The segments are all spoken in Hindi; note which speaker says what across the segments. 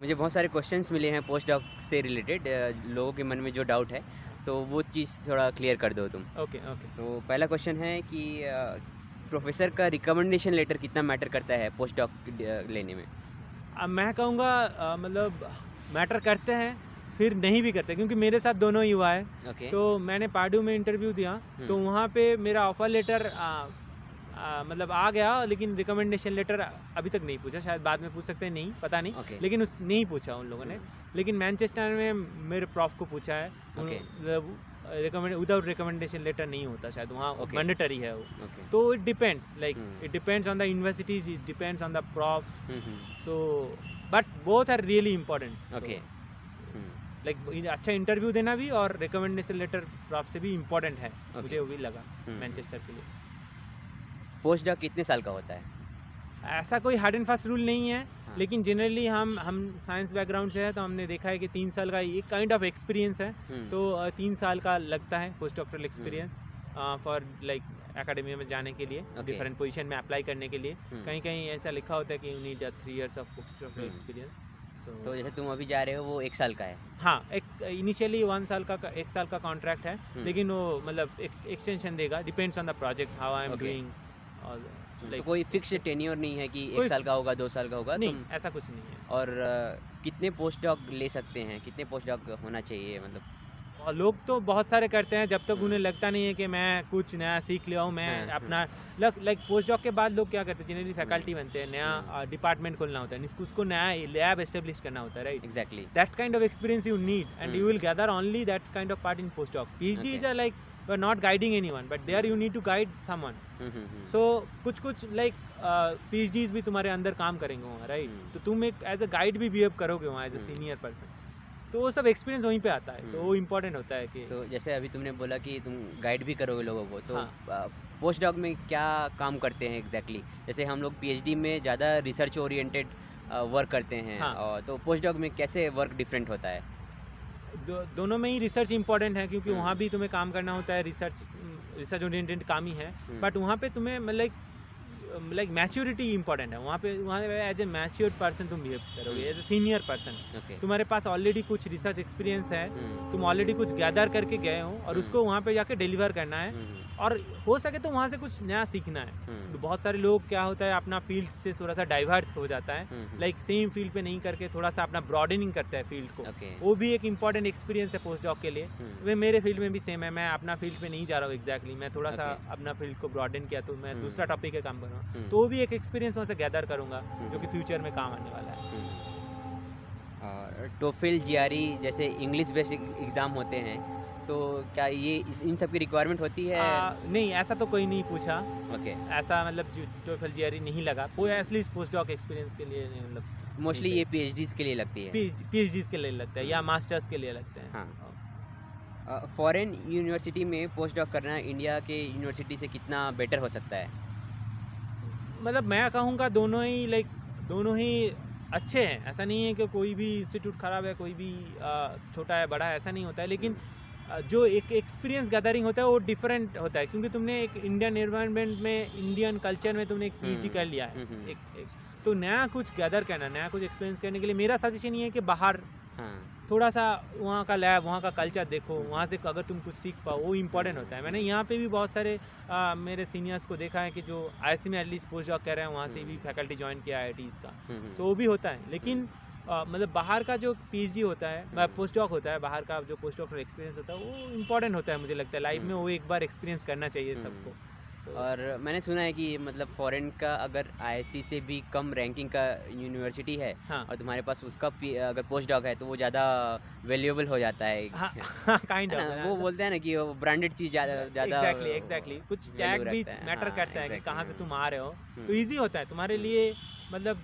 Speaker 1: मुझे बहुत सारे क्वेश्चंस मिले हैं पोस्ट डॉक से रिलेटेड, लोगों के मन में जो डाउट है तो वो चीज़ थोड़ा क्लियर कर दो तुम।
Speaker 2: Okay, okay.
Speaker 1: तो पहला क्वेश्चन है कि प्रोफेसर का रिकमेंडेशन लेटर कितना मैटर करता है पोस्ट डॉक लेने में?
Speaker 2: मैं कहूँगा मतलब मैटर करते हैं, फिर नहीं भी करते क्योंकि मेरे साथ दोनों ही हुआ है।
Speaker 1: ओके।
Speaker 2: तो मैंने पार्ड्यू में इंटरव्यू दिया, तो वहाँ पे मेरा ऑफ़र लेटर मतलब आ गया, लेकिन रिकमेंडेशन लेटर अभी तक नहीं पूछा, शायद बाद में पूछ सकते हैं, नहीं पता नहीं।
Speaker 1: ओके।
Speaker 2: लेकिन नहीं पूछा उन लोगों ने। लेकिन मैनचेस्टर में मेरे प्रॉफ को पूछा है।
Speaker 1: ओके।
Speaker 2: विदाउट रिकमेंडेशन लेटर नहीं होता शायद, वहाँ
Speaker 1: ओके।
Speaker 2: मैंडेटरी है वो।
Speaker 1: ओके।
Speaker 2: तो it depends, like it depends on the universities, it depends on the prof. So but both are really important.
Speaker 1: Okay.
Speaker 2: Like अच्छा इंटरव्यू देना भी और रिकमेंडेशन लेटर प्रॉफ से भी इम्पोर्टेंट है। मुझे वो भी लगा मैनचेस्टर के लिए।
Speaker 1: पोस्ट डॉक कितने साल का होता है?
Speaker 2: ऐसा कोई हार्ड एंड फास्ट रूल नहीं है।
Speaker 1: हाँ।
Speaker 2: लेकिन जनरली हम साइंस बैकग्राउंड से है, तो हमने देखा है कि 3 साल का एक काइंड ऑफ एक्सपीरियंस है। तो 3 साल का लगता है post doctoral experience for like academy में जाने के लिए, डिफरेंट पोजीशन में अप्लाई करने के लिए। कहीं कहीं ऐसा लिखा होता है कि you need 3 years of post doctoral experience.
Speaker 1: तो जैसे तुम अभी जा रहे हो वो 1 साल का है?
Speaker 2: हाँ, इनिशियली 1 साल का कॉन्ट्रैक्ट है, लेकिन वो मतलब एक्सटेंशन देगा, depends on the project, how I am doing.
Speaker 1: तो कोई फिक्स टेन्योर नहीं है कि 1 साल का होगा, 2 साल का होगा?
Speaker 2: नहीं, ऐसा कुछ नहीं है।
Speaker 1: और कितने पोस्ट डॉक ले सकते हैं, कितने पोस्ट डॉक होना चाहिए मतलब?
Speaker 2: और लोग तो बहुत सारे करते हैं जब तक उन्हें लगता नहीं है कि मैं कुछ नया सीख लिया हूँ। मैं अपना लाइक पोस्ट डॉक के बाद लोग क्या करते हैं, जनरली फैकल्टी बनते हैं, नया डिपार्टमेंट खोलना होता है, उसको नया लैब एस्टेब्लिश करना होता है, right?
Speaker 1: Exactly.
Speaker 2: That kind of experience you need and you will gather only that kind of part in post doc. PhD is like you are not guiding anyone, but there you need to guide someone. So कुछ लाइक पीएचडीज भी तुम्हारे अंदर काम करेंगे वहाँ, राइट? तो तुम एक एज अ गाइड भी बिहेव करोगे वहाँ, एज अ सीनियर पर्सन। तो वो सब एक्सपीरियंस वहीं पे आता है, तो वो इम्पोर्टेंट होता है कि
Speaker 1: जैसे अभी तुमने बोला कि तुम गाइड भी करोगे लोगों को, तो
Speaker 2: हाँ।
Speaker 1: पोस्ट डॉक में क्या काम करते हैं एग्जैक्टली? जैसे हम लोग पीएचडी में ज़्यादा रिसर्च ओरिएंटेड वर्क करते हैं।
Speaker 2: हाँ।
Speaker 1: और तो पोस्ट डॉक में कैसे वर्क डिफरेंट होता है?
Speaker 2: दोनों में ही रिसर्च इंपॉर्टेंट है, क्योंकि वहाँ भी तुम्हें काम करना होता है, रिसर्च ओरिएंटेड काम ही है। बट वहाँ पे तुम्हें लाइक मैच्योरिटी इंपॉर्टेंट है। वहाँ पे एज ए मैच्योर्ड पर्सन तुम बिहेव करोगे, एज ए सीनियर पर्सन। तुम्हारे पास ऑलरेडी कुछ रिसर्च एक्सपीरियंस है, तुम ऑलरेडी कुछ गैदर करके गए हो और उसको वहाँ पे जाके डिलीवर करना है, और हो सके तो वहाँ से कुछ नया सीखना है। तो बहुत सारे लोग क्या होता है, अपना फील्ड से थोड़ा सा डाइवर्स हो जाता है, लाइक सेम फील्ड पे नहीं करके थोड़ा सा अपना ब्रॉडनिंग करता है फील्ड को। वो भी एक इंपॉर्टेंट एक्सपीरियंस है पोस्ट डॉक के लिए। वे मेरे फील्ड में भी सेम है, मैं अपना फील्ड पे नहीं जा रहा हूँ एग्जैक्टली, मैं थोड़ा सा अपना फील्ड को ब्रॉडन किया, तो मैं दूसरा टॉपिक पे काम कर रहा हूँ। तो वो भी एक एक्सपीरियंस वहाँ से गैदर करूँगा, जो कि फ्यूचर में काम आने वाला है।
Speaker 1: टोफिल, जीआरई जैसे इंग्लिश बेसिक एग्ज़ाम होते हैं, तो क्या ये इन सब की रिक्वायरमेंट होती है?
Speaker 2: नहीं, ऐसा तो कोई नहीं पूछा।
Speaker 1: ओके।
Speaker 2: ऐसा मतलब टोफिल जीआरई नहीं लगा, वो एटलीस्ट पोस्ट डॉक एक्सपीरियंस के लिए नहीं, मतलब
Speaker 1: मोस्टली ये पीएचडीज के लिए लगती है।
Speaker 2: पीएचडीज के लिए लगता है या मास्टर्स के लिए लगते हैं।
Speaker 1: हाँ। फॉरेन यूनिवर्सिटी में पोस्ट डॉक करना इंडिया के यूनिवर्सिटी से कितना बेटर हो सकता है?
Speaker 2: मतलब मैं कहूँगा दोनों ही अच्छे हैं। ऐसा नहीं है कि कोई भी इंस्टीट्यूट ख़राब है, कोई भी छोटा है, बड़ा है, ऐसा नहीं होता है। लेकिन जो एक एक्सपीरियंस गैदरिंग होता है वो डिफरेंट होता है, क्योंकि तुमने एक इंडियन एनवायरनमेंट में, इंडियन कल्चर में तुमने एक पीएचडी कर लिया है। तो नया कुछ गैदर करना, नया कुछ एक्सपीरियंस करने के लिए मेरा सजेशन ये है कि बाहर थोड़ा सा वहाँ का लैब, वहाँ का कल्चर देखो, वहाँ से अगर तुम कुछ सीख पाओ, वो इम्पोर्टेंट होता है। मैंने यहाँ पे भी बहुत सारे मेरे सीनियर्स को देखा है कि जो आईआईसी में एटलीस्ट पोस्ट डॉक कर रहे हैं, वहाँ से भी फैकल्टी ज्वाइन किया आईआईटीज़ का। तो वो भी होता है। लेकिन मतलब बाहर का जो पीएचडी होता है, पोस्ट डॉक होता है, बाहर का जो पोस्ट डॉक्टरल एक्सपीरियंस होता है, वो इम्पोर्टेंट होता है। मुझे लगता है लाइफ में वो एक बार एक्सपीरियंस करना चाहिए सबको।
Speaker 1: और मैंने सुना है कि मतलब फॉरेन का अगर आईआईसी से भी कम रैंकिंग का यूनिवर्सिटी है, और तुम्हारे पास उसका अगर पोस्ट डॉक है, तो वो ज़्यादा वैल्यूएबल हो जाता है।
Speaker 2: काइंड ऑफ
Speaker 1: वो बोलते हैं ना कि वो ब्रांडेड चीज़ ज़्यादा
Speaker 2: एग्जैक्टली कुछ टैग भी मैटर करता है कि कहाँ से तुम आ रहे हो, तो ईजी होता है तुम्हारे लिए, मतलब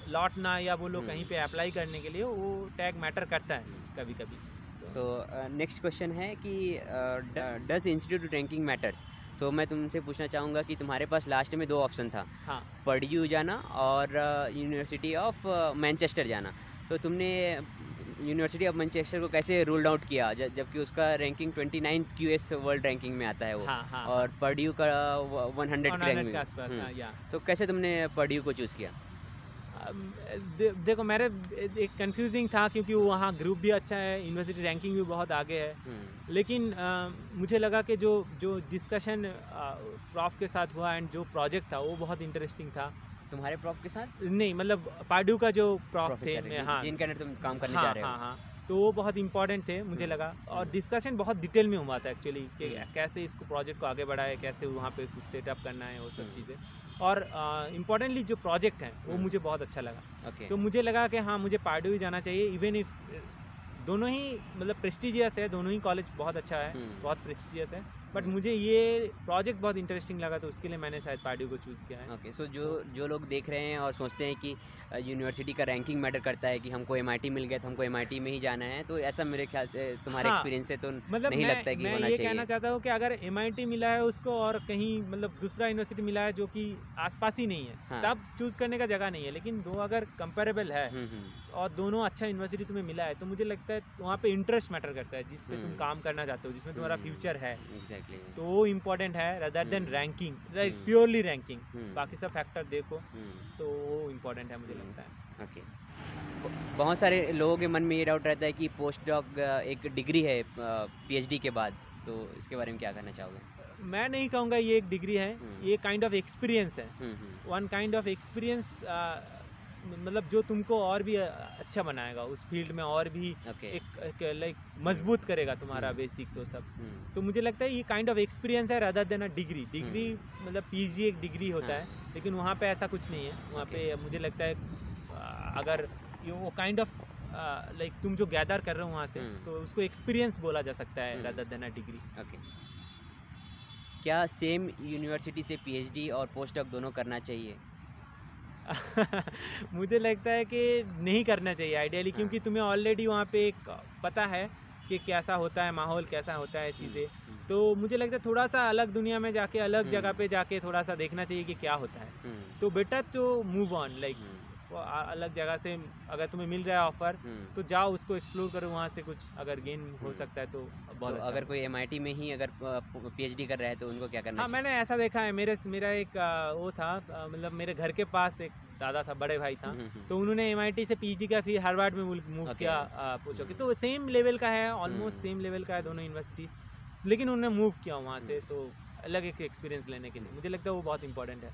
Speaker 2: लौटना या वो लोग कहीं पे अप्लाई करने के लिए वो टैग मैटर करता है कभी कभी।
Speaker 1: सो नेक्स्ट क्वेश्चन है कि डज इंस्टीट्यूट रैंकिंग मैटर्स? सो मैं तुमसे पूछना चाहूँगा कि तुम्हारे पास लास्ट में 2 ऑप्शन था।
Speaker 2: हाँ।
Speaker 1: पर्ड्यू जाना और यूनिवर्सिटी ऑफ मैनचेस्टर जाना। तो तुमने यूनिवर्सिटी ऑफ मैनचेस्टर को कैसे रूल आउट किया, जबकि उसका ranking 29th QS world ranking में आता है वो?
Speaker 2: हाँ।
Speaker 1: और पर्ड्यू का 100 के आसपास। तो कैसे तुमने पर्ड्यू को चूज़ किया?
Speaker 2: देखो मेरे एक कंफ्यूजिंग था क्योंकि वहाँ ग्रुप भी अच्छा है, यूनिवर्सिटी रैंकिंग भी बहुत आगे है, लेकिन मुझे लगा कि जो डिस्कशन प्रॉफ के साथ हुआ एंड जो प्रोजेक्ट था वो बहुत इंटरेस्टिंग था।
Speaker 1: तुम्हारे प्रॉफ के साथ?
Speaker 2: नहीं, मतलब पाडू का जो प्रॉफ थे, हाँ,
Speaker 1: जिनके अंडर तुम काम करने
Speaker 2: हाँ,
Speaker 1: जा रहे हो।
Speaker 2: हाँ, हाँ, तो वो बहुत इंपॉर्टेंट थे मुझे लगा, और डिस्कशन बहुत डिटेल में हुआ था एक्चुअली कि कैसे इसको प्रोजेक्ट को आगे बढ़ाए, कैसे वहाँ पे कुछ सेटअप करना है, वो सब चीज़ें। और इम्पॉर्टेंटली जो प्रोजेक्ट है वो मुझे बहुत अच्छा लगा। तो मुझे लगा कि हाँ, मुझे पाडू ही जाना चाहिए, इवन इफ दोनों ही मतलब प्रेस्टिजियस है, दोनों ही कॉलेज बहुत अच्छा है, बहुत प्रेस्टिजियस है, बट मुझे ये प्रोजेक्ट बहुत इंटरेस्टिंग लगा, तो उसके लिए मैंने शायद पाडू को चूज़ किया है।
Speaker 1: ओके, सो जो लोग देख रहे हैं और सोचते हैं कि यूनिवर्सिटी का रैंकिंग मैटर करता है कि हमको MIT मिल गया तो हमको MIT में ही जाना है, तो ऐसा मेरे ख्याल से तुम्हारे एक्सपीरियंस से तो
Speaker 2: मतलब
Speaker 1: नहीं लगता है कि होना चाहिए।
Speaker 2: मैं ये कहना चाहता हूँ कि अगर MIT मिला है उसको और कहीं मतलब दूसरा यूनिवर्सिटी मिला है जो कि आसपास ही नहीं है, तब चूज़ करने का जगह नहीं है, लेकिन दो अगर कंपेरेबल है और दोनों अच्छा यूनिवर्सिटी तुम्हें मिला है, तो मुझे लगता है वहाँ पे इंटरेस्ट मैटर करता है, जिस पे तुम काम करना चाहते हो, जिसमें तुम्हारा फ्यूचर है।
Speaker 1: एग्जैक्टली,
Speaker 2: तो वो इम्पोर्टेंट है rather than ranking, purely ranking. बाकी सब फैक्टर देखो तो वो इम्पोर्टेंट है मुझे लगता है।
Speaker 1: ओके, बहुत सारे लोगों के मन में ये डाउट रहता है कि पोस्ट डॉक एक डिग्री है PhD के बाद, तो इसके बारे में क्या करना चाहोगे?
Speaker 2: मैं नहीं कहूँगा ये एक डिग्री है, ये काइंड ऑफ एक्सपीरियंस है, वन काइंड ऑफ एक्सपीरियंस, मतलब जो तुमको और भी अच्छा बनाएगा उस फील्ड में, और भी एक लाइक मजबूत करेगा तुम्हारा बेसिक्स वो सब। तो मुझे लगता है ये काइंड ऑफ एक्सपीरियंस है रादर देन अ डिग्री। मतलब PhD एक डिग्री होता है, लेकिन वहाँ पे ऐसा कुछ नहीं है। वहाँ पे मुझे लगता है अगर वो काइंड ऑफ लाइक तुम जो गैदर कर रहे हो वहाँ से, तो उसको एक्सपीरियंस बोला जा सकता है rather than a degree.
Speaker 1: Okay, क्या सेम यूनिवर्सिटी से PhD और पोस्ट डॉक दोनों करना चाहिए?
Speaker 2: मुझे लगता है कि नहीं करना चाहिए आइडियली, क्योंकि तुम्हें ऑलरेडी वहाँ पे एक पता है कि कैसा होता है माहौल, कैसा होता है चीज़ें। तो मुझे लगता है थोड़ा सा अलग दुनिया में जाके, अलग जगह पे जाके थोड़ा सा देखना चाहिए कि क्या होता है। तो बेटर तो मूव ऑन, लाइक अलग जगह से अगर तुम्हें मिल रहा है ऑफर, तो जाओ उसको एक्सप्लोर करो, वहाँ से कुछ अगर गेन हो सकता है तो बहुत अच्छा।
Speaker 1: अगर कोई MIT में ही अगर PhD कर रहा है तो उनको क्या करना चाहिए?
Speaker 2: मैंने ऐसा देखा है, मेरा एक वो था, मतलब मेरे घर के पास एक दादा था, बड़े भाई था, तो उन्होंने MIT से PhD का, फिर हार्वर्ड में मूव किया पूछो कि, तो सेम लेवल का है, ऑलमोस्ट सेम लेवल का है दोनों यूनिवर्सिटी, लेकिन उन्होंने मूव किया वहाँ से, तो अलग एक एक्सपीरियंस लेने के लिए मुझे लगता है वो बहुत इंपॉर्टेंट है,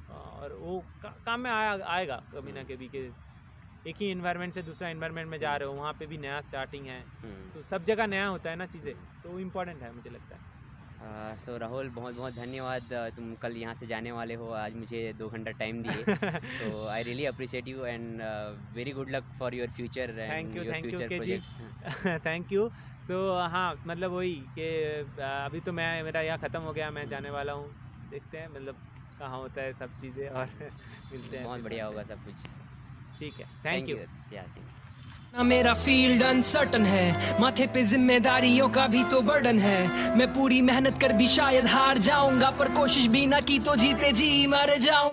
Speaker 2: और वो काम में आएगा कभी ना कभी, के एक ही एनवायरनमेंट से दूसरा एनवायरनमेंट में जा रहे हो, वहाँ पे भी नया स्टार्टिंग है, तो सब जगह नया होता है ना चीज़ें, तो वो इम्पोर्टेंट है मुझे लगता है।
Speaker 1: सो राहुल, बहुत बहुत धन्यवाद, तुम कल यहाँ से जाने वाले हो, आज मुझे 2 घंटा टाइम दिए, तो I really appreciate you and very good luck for your future and your future projects.
Speaker 2: Thank you. So हाँ, मतलब वही कि अभी तो मेरा यहाँ ख़त्म हो गया, मैं जाने वाला हूँ, देखते हैं मतलब कहाँ होता है सब चीज़ें, और मिलते हैं।
Speaker 1: बहुत बढ़िया होगा सब कुछ।
Speaker 2: ठीक है, थैंक यू।
Speaker 3: मेरा फील्ड अनसर्टन है, माथे पे जिम्मेदारियों का भी तो बर्डन है, मैं पूरी मेहनत कर भी शायद हार जाऊंगा, पर कोशिश भी ना की तो जीते जी मर जाऊं।